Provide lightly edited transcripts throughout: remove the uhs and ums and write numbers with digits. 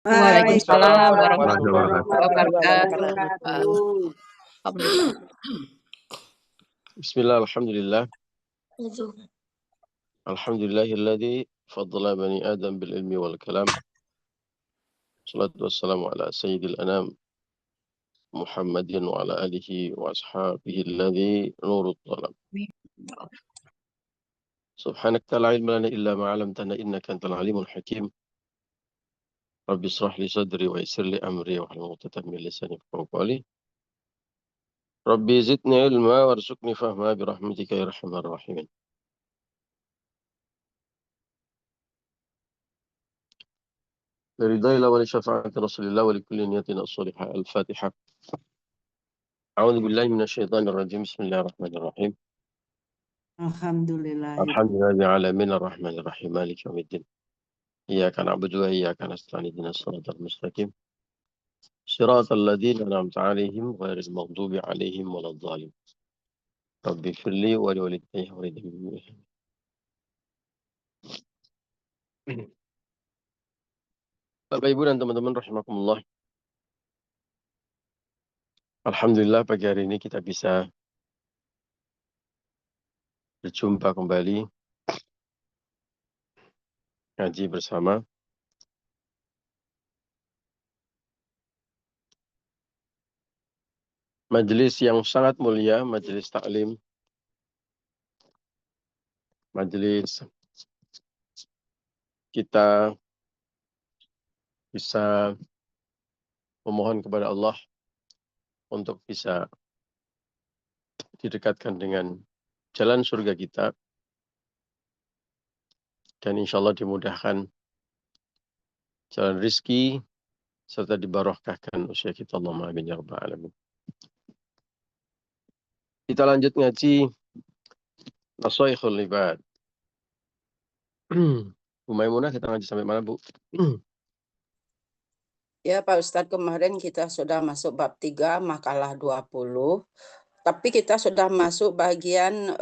Waalaikumsalam Waalaikumsalam warahmatullahi warahmatullahi wabarakatuh. wabarakatuh. Alhamdulillah. Bismillah, alhamdulillah. Alhamdulillahilladzi faddala bani Adam bil ilmi wal kalam. Salatu wassalamu ala sayyidil anam Muhammadin wa ala alihi wa ashabihi alladzi nurut dhalam. Subhanaka la ilma lana illa ma 'allamtana innaka antal alimul hakim. Rabbi israh li sadri wa yassir li amri wa hlul 'uqdatam min lisani yafqahu qawli. Rabbi zidni ilma warzuqni fahma bi rahmatika ya arhamar rahimin. لرضا الله ولشفاعة رسول الله ولكل نيتنا الصالحة. الفاتحة. أعوذ بالله من الشيطان الرجيم. بسم الله الرحمن الرحيم. Alhamdulillah. الحمد لله رب العالمين الرحمن الرحيم مالك يوم الدين. إياك نعبد وإياك نستعين اهدنا الصراط المستقيم صراط الذين أنعمت عليهم غير المغضوب عليهم ولا الضالين. رب اغفر لي ولوالدي وللمؤمنين. Bapak Ibu dan teman-teman rahimakumullah. Alhamdulillah pagi hari ini kita bisa berjumpa kembali ngaji bersama. Majelis yang sangat mulia, majelis taklim, majelis kita bisa memohon kepada Allah untuk bisa didekatkan dengan jalan surga kita dan insya Allah dimudahkan jalan rizki serta dibarokahkan usia kita. Allahumma amin ya rabbal alamin. Kita lanjut ngaji Nashaikhul Ibad. Bu Maimunah, kita ngaji sampai mana, Bu? Ya Pak Ustadz, kemarin kita sudah masuk bab 3 makalah 20. Tapi kita sudah masuk bagian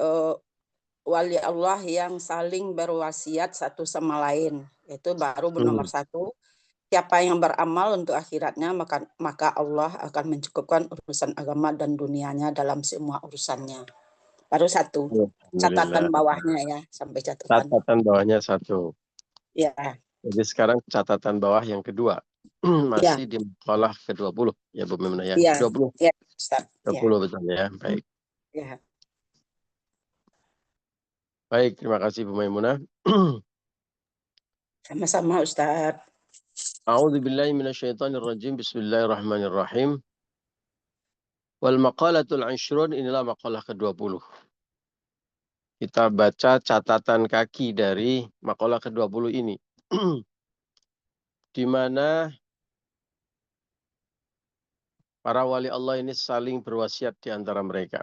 wali Allah yang saling berwasiat satu sama lain. Itu baru nomor 1. Siapa yang beramal untuk akhiratnya, maka Allah akan mencukupkan urusan agama dan dunianya dalam semua urusannya. Baru 1. Catatan bawahnya ya, sampai catatan. Catatan bawahnya 1. Ya. Jadi sekarang catatan bawah yang kedua. Masih di makalah ke-20 ya Bu Maimunah ya. Iya. 20. Ya, Ustaz. 20 betul ya. Baik. Ya. Baik, terima kasih Bu Maimunah. Sama-sama Ustaz. A'udzu billahi minasyaitonir rajim. Bismillahirrahmanirrahim. Wal maqalatul 'ashrun, inilah makalah ke-20. Kita baca catatan kaki dari makalah ke-20 ini. Di mana para wali Allah ini saling berwasiat di antara mereka.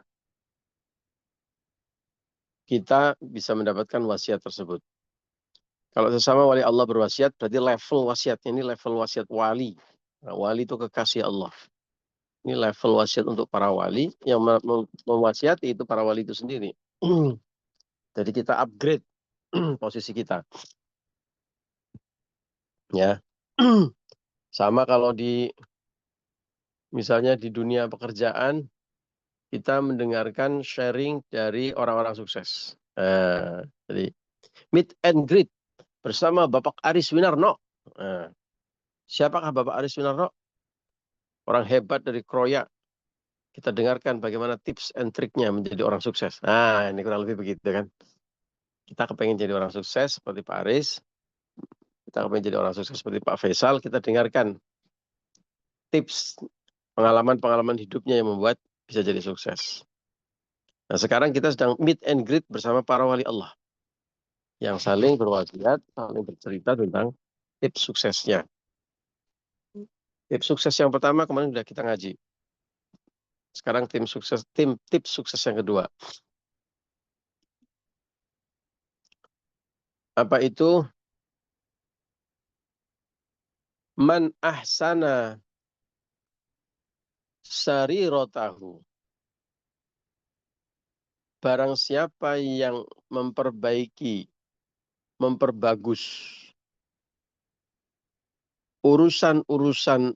Kita bisa mendapatkan wasiat tersebut. Kalau sesama wali Allah berwasiat, berarti level wasiatnya ini level wasiat wali. Nah, wali itu kekasih Allah. Ini level wasiat untuk para wali. Yang mewasiati itu para wali itu sendiri. Jadi kita upgrade posisi kita. Ya. Sama kalau misalnya di dunia pekerjaan, kita mendengarkan sharing dari orang-orang sukses. Jadi meet and greet bersama Bapak Aris Winarno. Siapakah Bapak Aris Winarno? Orang hebat dari Kroya. Kita dengarkan bagaimana tips and triknya menjadi orang sukses. Nah, ini kurang lebih begitu kan. Kita kepengen jadi orang sukses seperti Pak Aris. Kita kepengen jadi orang sukses seperti Pak Faisal. Kita dengarkan tips pengalaman-pengalaman hidupnya yang membuat bisa jadi sukses. Nah, sekarang kita sedang meet and greet bersama para wali Allah. Yang saling berwasiat, saling bercerita tentang tips suksesnya. Tips sukses yang pertama kemarin sudah kita ngaji. Sekarang tips sukses yang kedua. Apa itu? Man ahsana sarirotahu. Barang siapa yang memperbagus urusan-urusan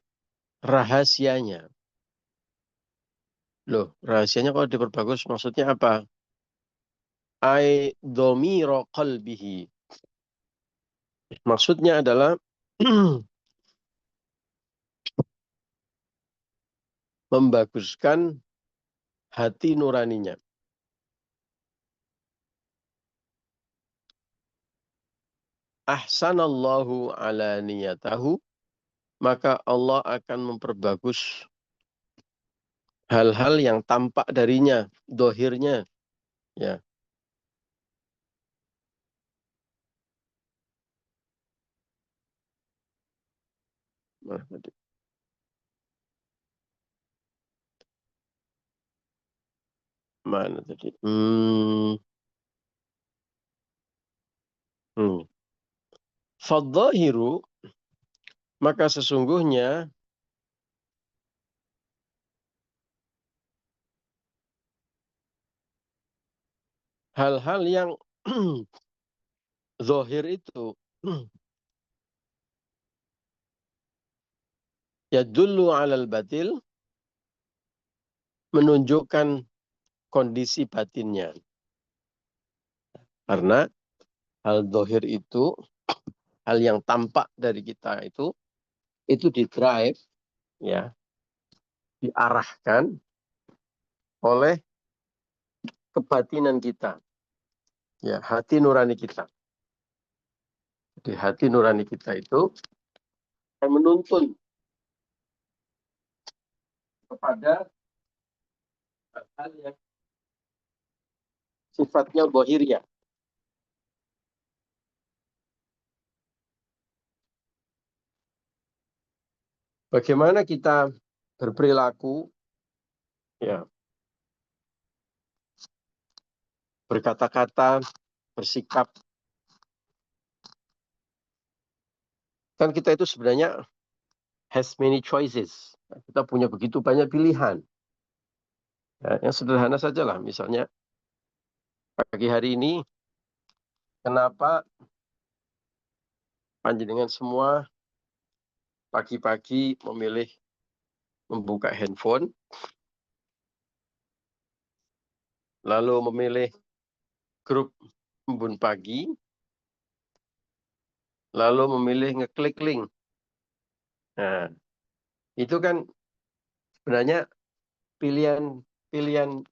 rahasianya. Loh, rahasianya kalau diperbagus maksudnya apa? Ai dhamira qalbihi. Maksudnya adalah membaguskan hati nuraninya. Ahsanallahu ala niyatahu, maka Allah akan memperbagus hal-hal yang tampak darinya, dohirnya. Ya, mana tadi? Mana tadi? Fadzahiru, maka sesungguhnya hal-hal yang zohir itu ya dulu alal batil, menunjukkan kondisi batinnya. Karena hal zohir itu, hal yang tampak dari kita itu didrive, ya, diarahkan oleh kebatinan kita, ya, hati nurani kita. Jadi hati nurani kita itu menuntun kepada hal yang sifatnya bohiriyah. Bagaimana kita berperilaku, ya, berkata-kata, bersikap. Kan kita itu sebenarnya has many choices. Kita punya begitu banyak pilihan. Ya, yang sederhana saja lah, misalnya pagi hari ini, kenapa panjenengan semua pagi-pagi memilih membuka handphone, lalu memilih grup embun pagi, lalu memilih ngeklik link. Nah, itu kan sebenarnya pilihan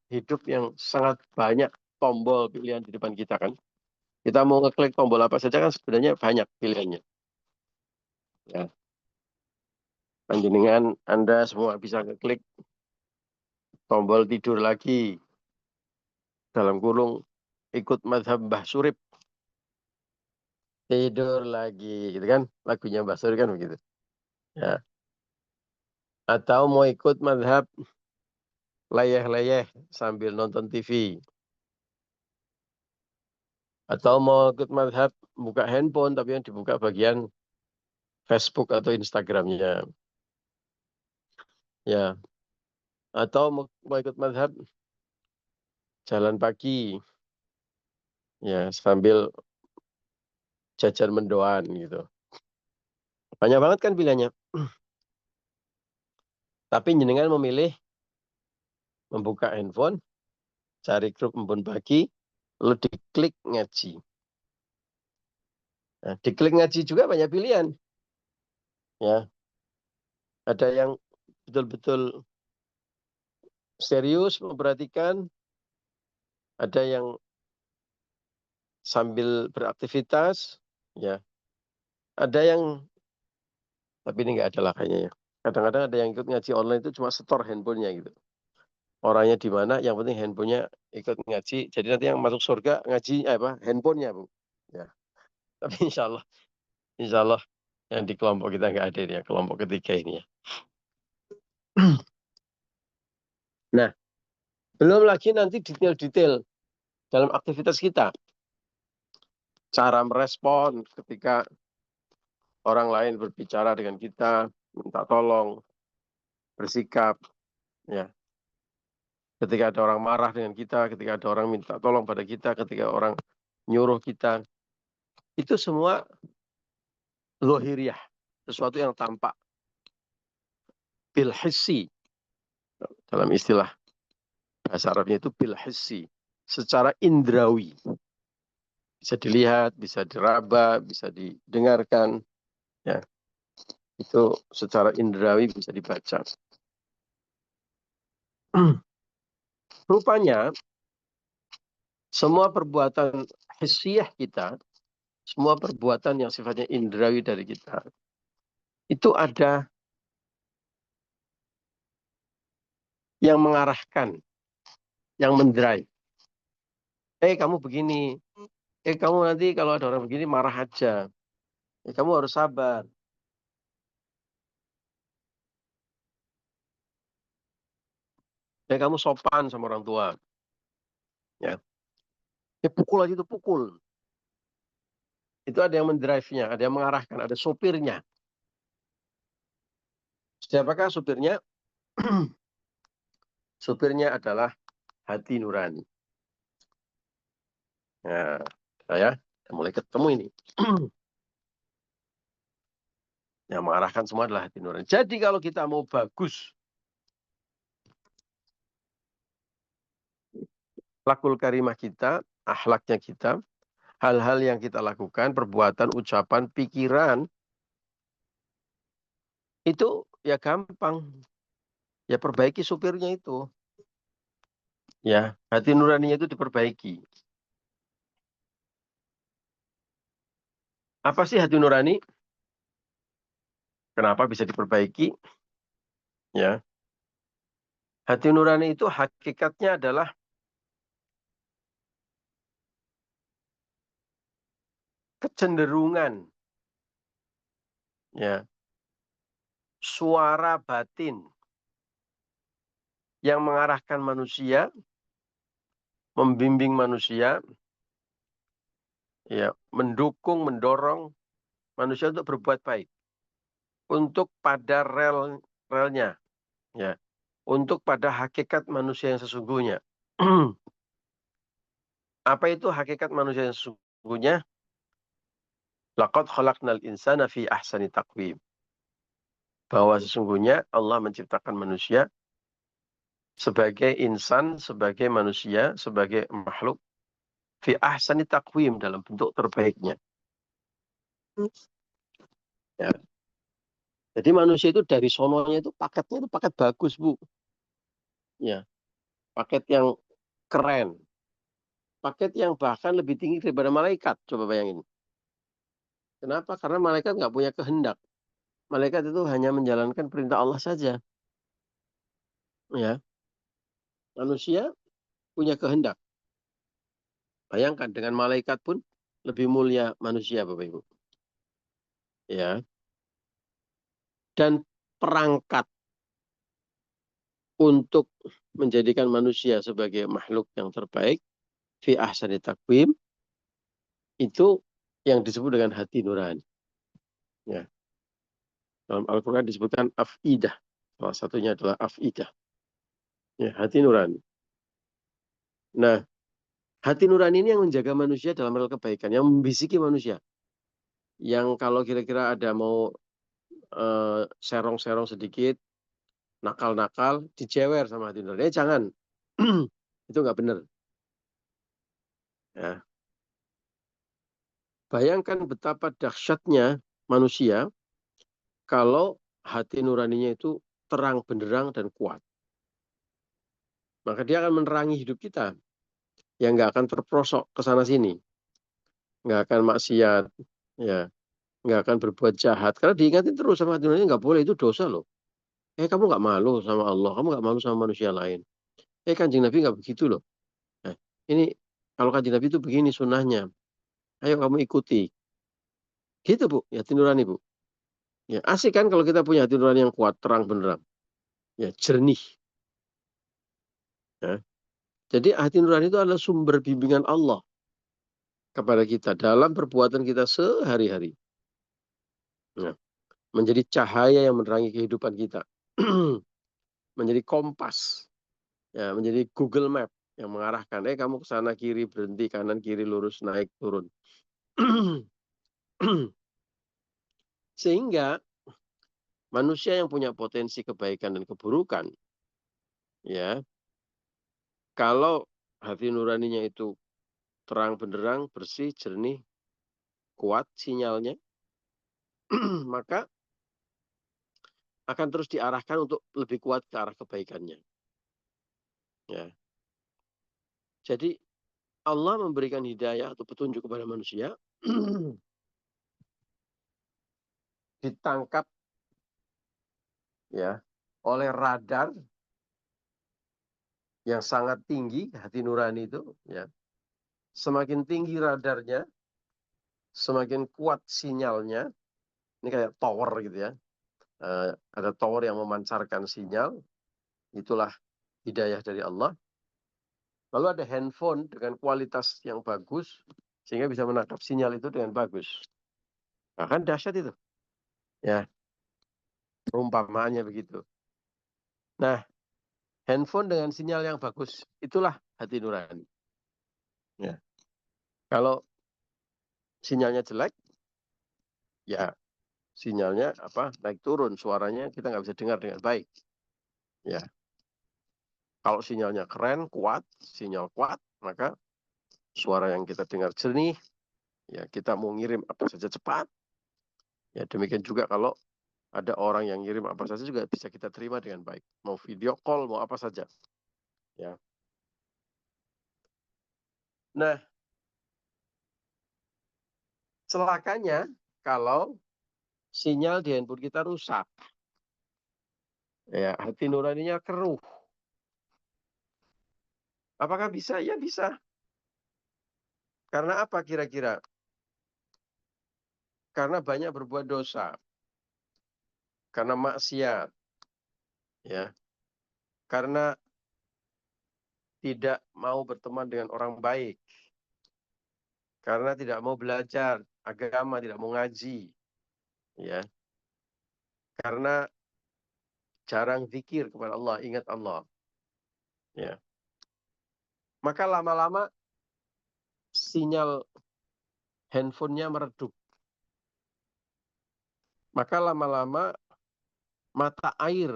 hidup yang sangat banyak tombol pilihan di depan kita kan. Kita mau ngeklik tombol apa saja kan sebenarnya banyak pilihannya. Ya. Panjenengan Anda semua bisa ngeklik tombol tidur lagi. Dalam kurung ikut mazhab Mbah Surip. Tidur lagi, gitu kan? Lagunya Mbah Surip kan begitu. Ya. Atau mau ikut mazhab leyeh-leyeh sambil nonton TV. Atau mau ikut mazhab buka handphone tapi yang dibuka bagian Facebook atau Instagramnya. Ya. Atau mau ikut mazhab jalan pagi. Ya, sambil jajan mendoan gitu. Banyak banget kan pilihannya. Tapi jenengan memilih membuka handphone, cari grup embun pagi, lalu diklik ngaji. Nah, diklik ngaji juga banyak pilihan. Ya, ada yang betul-betul serius memperhatikan, ada yang sambil beraktivitas, ya. Ada yang, tapi ini nggak ada lah kayaknya ya. Kadang-kadang ada yang ikut ngaji online itu cuma setor handphonenya gitu. Orangnya di mana, yang penting handphonenya ikut ngaji. Jadi nanti yang masuk surga ngaji apa? Handphonenya, Bu. Ya. Tapi insya Allah yang di kelompok kita nggak ada ini ya, kelompok ketiga ini ya. Nah, belum lagi nanti detail-detail dalam aktivitas kita. Cara merespon ketika orang lain berbicara dengan kita, minta tolong, bersikap, ya. Ketika ada orang marah dengan kita, ketika ada orang minta tolong pada kita, ketika orang nyuruh kita, itu semua lohiriah. sesuatu yang tampak. Bil hissi. Dalam istilah bahasa Arabnya itu bil hissi. Secara indrawi. Bisa dilihat, bisa diraba, bisa didengarkan. Ya, itu secara indrawi bisa dibaca. Rupanya, semua perbuatan hissiyah kita, semua perbuatan yang sifatnya indrawi dari kita, itu ada yang mengarahkan, yang mendrive. Kamu begini. Kamu nanti kalau ada orang begini marah aja. Kamu harus sabar. Kamu sopan sama orang tua. Ya. Pukul aja itu pukul. Itu ada yang mendrive-nya, ada yang mengarahkan, ada sopirnya. Siapakah sopirnya? Sopirnya adalah hati nurani. Nah, saya mulai ketemu ini. Yang mengarahkan semua adalah hati nurani. Jadi kalau kita mau bagus, akhlakul karimah kita, akhlaknya kita, hal-hal yang kita lakukan, perbuatan, ucapan, pikiran, itu ya gampang. Ya perbaiki supirnya itu. Ya, hati nuraninya itu diperbaiki. Apa sih hati nurani? Kenapa bisa diperbaiki? Ya, hati nurani itu hakikatnya adalah kecenderungan, ya, suara batin yang mengarahkan manusia, membimbing manusia, ya, mendukung, mendorong manusia untuk berbuat baik, untuk pada relnya, ya, untuk pada hakikat manusia yang sesungguhnya. Apa itu hakikat manusia yang sesungguhnya? Laqad khalaqnal insana fi ahsani taqwim. Bahwa sesungguhnya Allah menciptakan manusia sebagai insan, sebagai manusia, sebagai makhluk fi ahsani taqwim, dalam bentuk terbaiknya. Ya. Jadi manusia itu dari sononya itu paketnya itu paket bagus, Bu. Ya, paket yang keren. Paket yang bahkan lebih tinggi daripada malaikat. Coba bayangin. Kenapa? Karena malaikat nggak punya kehendak. Malaikat itu hanya menjalankan perintah Allah saja. Ya, manusia punya kehendak. Bayangkan dengan malaikat pun lebih mulia manusia, Bapak Ibu. Ya. Dan perangkat untuk menjadikan manusia sebagai makhluk yang terbaik fi ahsani taqwim itu yang disebut dengan hati nurani. Ya. Dalam Al-Quran disebutkan afidah. Salah satunya adalah afidah. Ya, hati nurani. Nah, hati nurani ini yang menjaga manusia dalam hal kebaikan, yang membisiki manusia. Yang kalau kira-kira ada mau serong-serong sedikit, nakal-nakal, dijewer sama hati nurani. Jangan. Itu nggak benar. Ya. Bayangkan betapa dahsyatnya manusia kalau hati nuraninya itu terang benderang dan kuat. Maka dia akan menerangi hidup kita. Yang nggak akan terprosok ke sana sini. Nggak akan maksiat. Ya. Nggak akan berbuat jahat. Karena diingatin terus sama hati nurani, nggak boleh, itu dosa loh. Kamu nggak malu sama Allah. Kamu nggak malu sama manusia lain. Kanjeng Nabi nggak begitu loh. Nah, ini kalau kanjeng Nabi itu begini sunnahnya. Ayo kamu ikuti. Gitu Bu, ya hati nurani Bu. Ya, asik kan kalau kita punya hati nurani yang kuat, terang benderang. Ya, jernih. Ya. Jadi hati nurani itu adalah sumber bimbingan Allah kepada kita dalam perbuatan kita sehari-hari. Ya. Menjadi cahaya yang menerangi kehidupan kita. Menjadi kompas. Ya, menjadi Google Map yang mengarahkan. Kamu ke sana kiri, berhenti, kanan, kiri, lurus, naik, turun. Sehingga manusia yang punya potensi kebaikan dan keburukan, ya, kalau hati nuraninya itu terang benderang, bersih, jernih, kuat sinyalnya, maka akan terus diarahkan untuk lebih kuat ke arah kebaikannya. Ya. Jadi Allah memberikan hidayah atau petunjuk kepada manusia ditangkap ya oleh radar yang sangat tinggi hati nurani itu, ya. Semakin tinggi radarnya, semakin kuat sinyalnya. Ini kayak tower gitu ya. Ada tower yang memancarkan sinyal, itulah hidayah dari Allah. Lalu ada handphone dengan kualitas yang bagus, sehingga bisa menangkap sinyal itu dengan bagus. Nah, kan dahsyat itu. Ya, perumpamaannya begitu. Nah, handphone dengan sinyal yang bagus, itulah hati nurani. Ya. Kalau sinyalnya jelek, ya sinyalnya naik turun, suaranya kita nggak bisa dengar dengan baik. Ya. Kalau sinyalnya keren, kuat, sinyal kuat, maka suara yang kita dengar jernih, ya kita mau ngirim apa saja cepat. Ya demikian juga kalau ada orang yang ngirim apa saja juga bisa kita terima dengan baik. Mau video call, mau apa saja. Ya. Nah, celakanya kalau sinyal di handphone kita rusak. Ya, hati nuraninya keruh. Apakah bisa? Ya bisa. Karena apa kira-kira? Karena banyak berbuat dosa. Karena maksiat. Ya. Karena tidak mau berteman dengan orang baik. Karena tidak mau belajar agama, tidak mau ngaji. Ya. Karena jarang zikir kepada Allah, ingat Allah. Ya. Maka lama-lama sinyal handphonenya meredup. Maka lama-lama mata air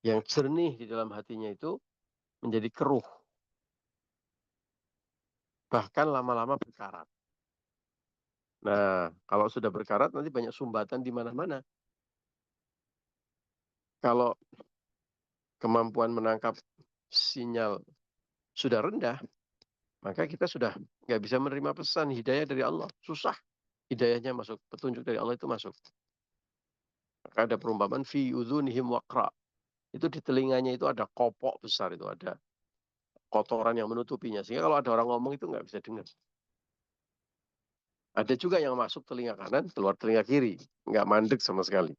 yang jernih di dalam hatinya itu menjadi keruh. Bahkan lama-lama berkarat. Nah, kalau sudah berkarat nanti banyak sumbatan di mana-mana. Kalau kemampuan menangkap sinyal sudah rendah, maka kita sudah nggak bisa menerima pesan hidayah dari Allah. Susah hidayahnya masuk, petunjuk dari Allah itu masuk. Maka ada perumpamaan fi udhunihim waqra. Itu di telinganya itu ada kopok besar, itu ada kotoran yang menutupinya. Sehingga kalau ada orang ngomong itu nggak bisa dengar. Ada juga yang masuk telinga kanan, keluar telinga kiri. Nggak mandek sama sekali.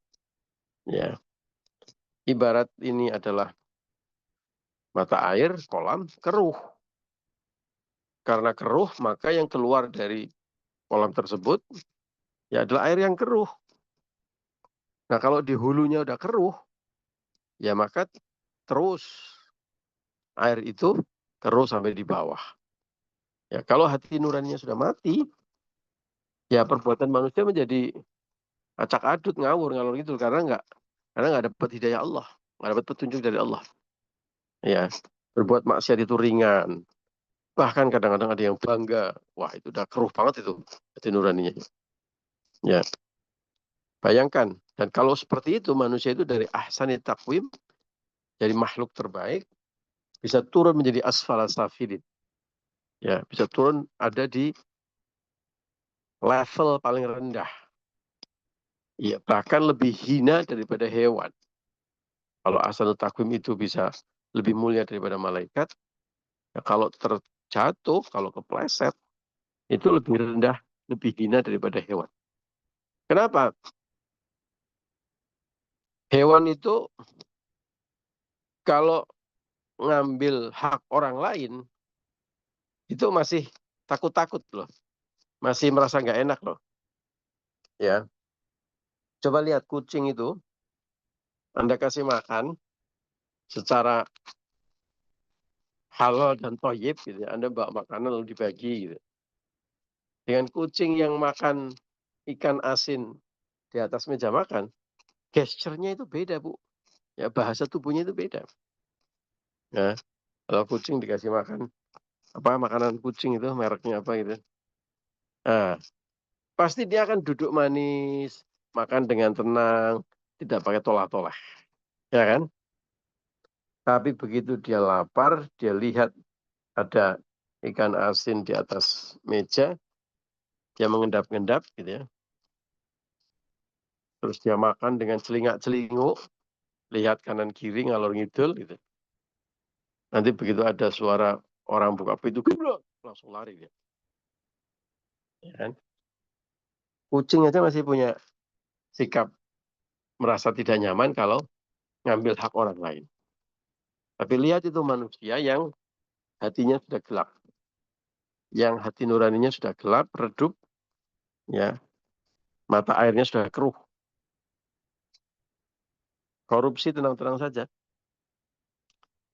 Ya. Ibarat ini adalah mata air, kolam, keruh. Karena keruh, maka yang keluar dari kolam tersebut ya adalah air yang keruh. Nah, kalau di hulunya udah keruh, ya maka terus air itu keruh sampai di bawah. Ya, kalau hati nuraninya sudah mati, ya perbuatan manusia menjadi acak adut, ngawur ngalor gitu karena nggak dapat hidayah Allah, nggak dapat petunjuk dari Allah. Ya, berbuat maksiat itu ringan. Bahkan kadang-kadang ada yang bangga, wah itu udah keruh banget itu hati nuraninya. Ya, bayangkan. Dan kalau seperti itu manusia itu dari ahsanit taqwim, dari makhluk terbaik, bisa turun menjadi asfala safilin. Ya, bisa turun ada di level paling rendah. Ya, bahkan lebih hina daripada hewan. Kalau ahsanut taqwim itu bisa lebih mulia daripada malaikat, ya kalau terjatuh, kalau kepleset, itu lebih rendah, lebih hina daripada hewan. Kenapa? Hewan itu kalau ngambil hak orang lain, itu masih takut-takut loh. Masih merasa nggak enak loh. Ya, coba lihat kucing itu, Anda kasih makan secara halal dan thayyib gitu ya. Anda bawa makanan lalu dibagi gitu. Dengan kucing yang makan ikan asin di atas meja makan, gesturnya itu beda, Bu. Ya, bahasa tubuhnya itu beda. Ya, kalau kucing dikasih makan apa makanan kucing itu mereknya apa gitu. Nah, pasti dia akan duduk manis, makan dengan tenang, tidak pakai tolah-tolah, ya kan? Tapi begitu dia lapar, dia lihat ada ikan asin di atas meja, dia mengendap-endap gitu ya. Terus dia makan dengan celingak-celinguk, lihat kanan kiri ngalor ngidul gitu. Nanti begitu ada suara orang buka pintu, langsung lari dia. Ya kan? Kucing aja masih punya sikap merasa tidak nyaman kalau ngambil hak orang lain. Tapi lihat itu manusia yang hatinya sudah gelap. Yang hati nuraninya sudah gelap, redup, ya, mata airnya sudah keruh. Korupsi tenang-tenang saja.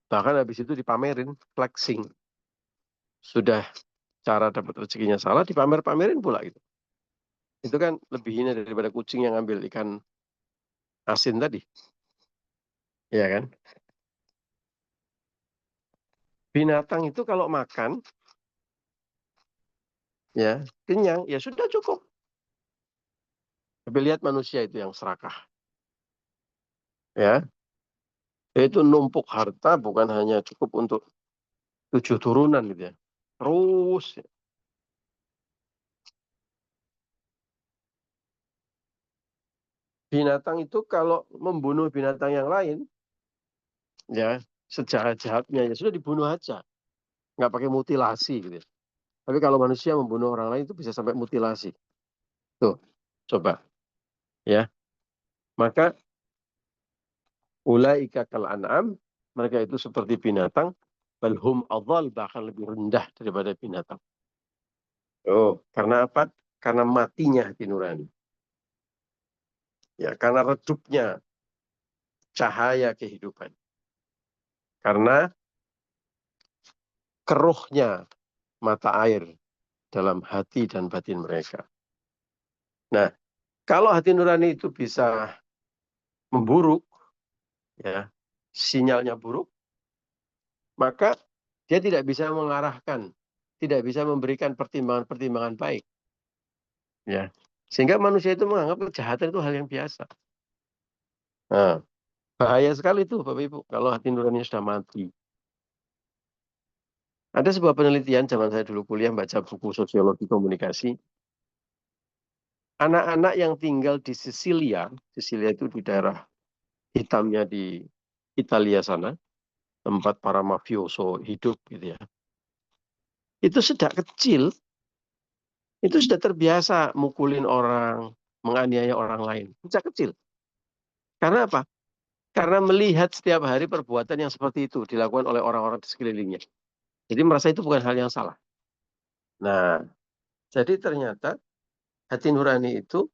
Bahkan habis itu dipamerin, flexing. Sudah cara dapat rezekinya salah, dipamer-pamerin pula gitu. Itu kan lebih hina daripada kucing yang ambil ikan asin tadi. Ya kan? Binatang itu kalau makan, ya kenyang, ya sudah cukup. Tapi lihat manusia itu yang serakah. Ya, itu numpuk harta bukan hanya cukup untuk 7 turunan gitu ya. Terus ya. Binatang itu kalau membunuh binatang yang lain, ya sejahat-jahatnya ya sudah dibunuh aja, nggak pakai mutilasi gitu ya. Tapi kalau manusia membunuh orang lain itu bisa sampai mutilasi. Tuh, coba ya. Maka ulaika kal an'am, mereka itu seperti binatang, balhum adhal, bahkan lebih rendah daripada binatang. Oh, karena apa? Karena matinya hati nurani. Ya, karena redupnya cahaya kehidupan. Karena keruhnya mata air dalam hati dan batin mereka. Nah, kalau hati nurani itu bisa memburuk, ya, sinyalnya buruk, maka dia tidak bisa mengarahkan, tidak bisa memberikan pertimbangan-pertimbangan baik. Ya. Sehingga manusia itu menganggap kejahatan itu hal yang biasa. Nah, bahaya sekali itu Bapak Ibu kalau hati nurani sudah mati. Ada sebuah penelitian zaman saya dulu kuliah baca buku sosiologi komunikasi. Anak-anak yang tinggal di Sisilia, Sisilia itu di daerah hitamnya di Italia sana, tempat para mafioso hidup gitu ya. Itu sejak kecil itu sudah terbiasa mukulin orang, menganiaya orang lain. Sejak kecil. Karena apa? Karena melihat setiap hari perbuatan yang seperti itu dilakukan oleh orang-orang di sekelilingnya. Jadi merasa itu bukan hal yang salah. Nah, jadi ternyata hati nurani itu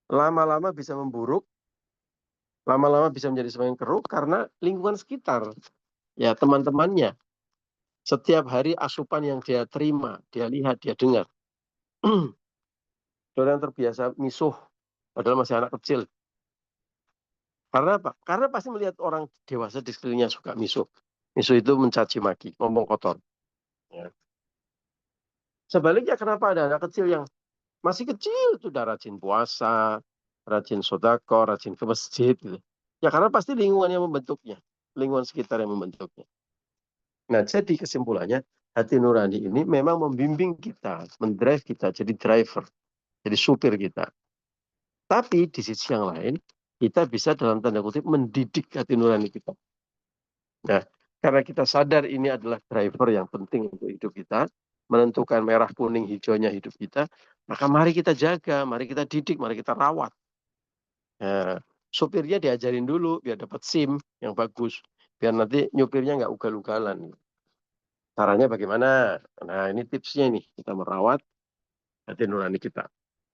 lama-lama bisa memburuk, lama-lama bisa menjadi semakin keruh karena lingkungan sekitar. Ya, teman-temannya. Setiap hari asupan yang dia terima, dia lihat, dia dengar. Orang terbiasa misuh, padahal masih anak kecil. Karena apa? Karena pasti melihat orang dewasa di sekelilingnya suka misuh. Misuh itu mencaci maki, ngomong kotor. Ya. Sebaliknya kenapa ada anak kecil yang masih kecil sudah rajin puasa, rajin sodako, rajin ke masjid gitu. Ya karena pasti lingkungan yang membentuknya, lingkungan sekitar yang membentuknya. Nah, jadi kesimpulannya hati nurani ini memang membimbing kita, mendrive kita jadi driver, jadi supir kita. Tapi di sisi yang lain, kita bisa dalam tanda kutip mendidik hati nurani kita. Nah, karena kita sadar ini adalah driver yang penting untuk hidup kita, menentukan merah, kuning, hijaunya hidup kita, maka mari kita jaga, mari kita didik, mari kita rawat. Nah, supirnya diajarin dulu biar dapat SIM yang bagus, biar nanti nyupirnya nggak ugal-ugalan. Caranya bagaimana? Nah, ini tipsnya nih, kita merawat hati nurani kita,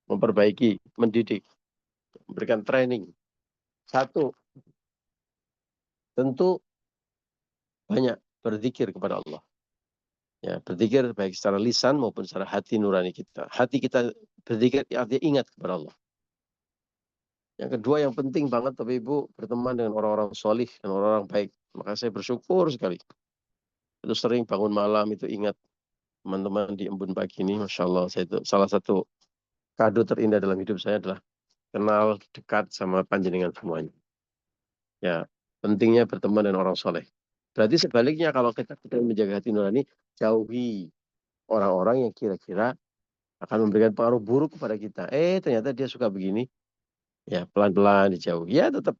memperbaiki, mendidik, memberikan training. Satu, tentu banyak berzikir kepada Allah. Ya, berzikir baik secara lisan maupun secara hati nurani kita. Hati kita berzikir artinya ingat kepada Allah. Yang kedua yang penting banget Bapak Ibu, berteman dengan orang-orang solih dan orang-orang baik. Maka saya bersyukur sekali. Itu sering bangun malam itu ingat teman-teman di embun pagi ini, Masya Allah, saya itu salah satu kado terindah dalam hidup saya adalah kenal dekat sama panjenengan semuanya. Ya, pentingnya berteman dengan orang soleh. Berarti sebaliknya kalau kita menjaga hati nurani, jauhi orang-orang yang kira-kira akan memberikan pengaruh buruk kepada kita. Ternyata dia suka begini. Ya, pelan-pelan dijauhi. Ya, tetap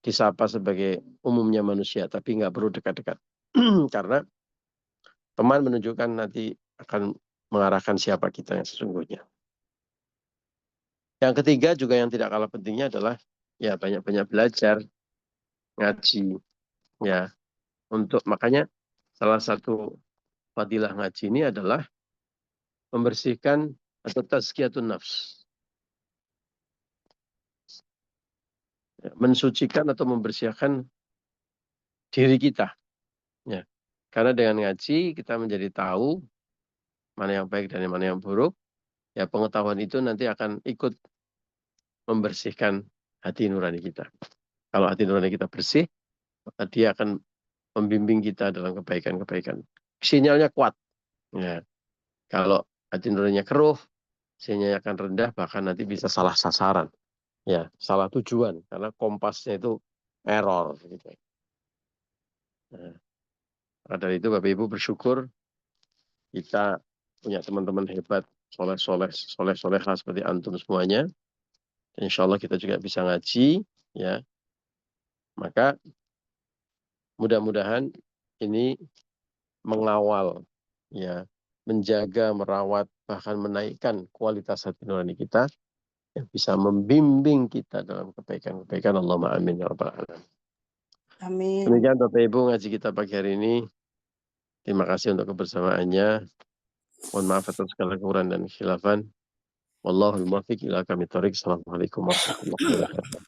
disapa sebagai umumnya manusia, tapi nggak perlu dekat-dekat. Karena teman menunjukkan nanti akan mengarahkan siapa kita yang sesungguhnya. Yang ketiga juga yang tidak kalah pentingnya adalah ya banyak-banyak belajar, ngaji. Ya, makanya salah satu fadilah ngaji ini adalah membersihkan atau tazkiyatun nafs. Ya, mensucikan atau membersihkan diri kita. Ya. Karena dengan ngaji kita menjadi tahu mana yang baik dan mana yang buruk. Ya, pengetahuan itu nanti akan ikut membersihkan hati nurani kita. Kalau hati nurani kita bersih, maka dia akan membimbing kita dalam kebaikan-kebaikan. Sinyalnya kuat. Ya. Kalau hati nuraninya keruh, sinyalnya akan rendah, bahkan nanti bisa salah sasaran. Ya, salah tujuan. Karena kompasnya itu error. Gitu. Nah, maka dari itu Bapak Ibu bersyukur kita punya teman-teman hebat, soleh-soleh seperti antum semuanya. Insya Allah kita juga bisa ngaji, ya. Maka mudah-mudahan ini mengawal, ya, menjaga, merawat, bahkan menaikkan kualitas hati nurani kita yang bisa membimbing kita dalam kebaikan-kebaikan. Allahumma amin ya rabbal alamin. Amin. Demikian Bapak Ibu ngaji kita pagi hari ini. Terima kasih untuk kebersamaannya. Mohon maaf atas segala kekurangan dan khilafan. Wallahul muwaffiq ila aqwamit thoriq. Assalamualaikum warahmatullahi wabarakatuh.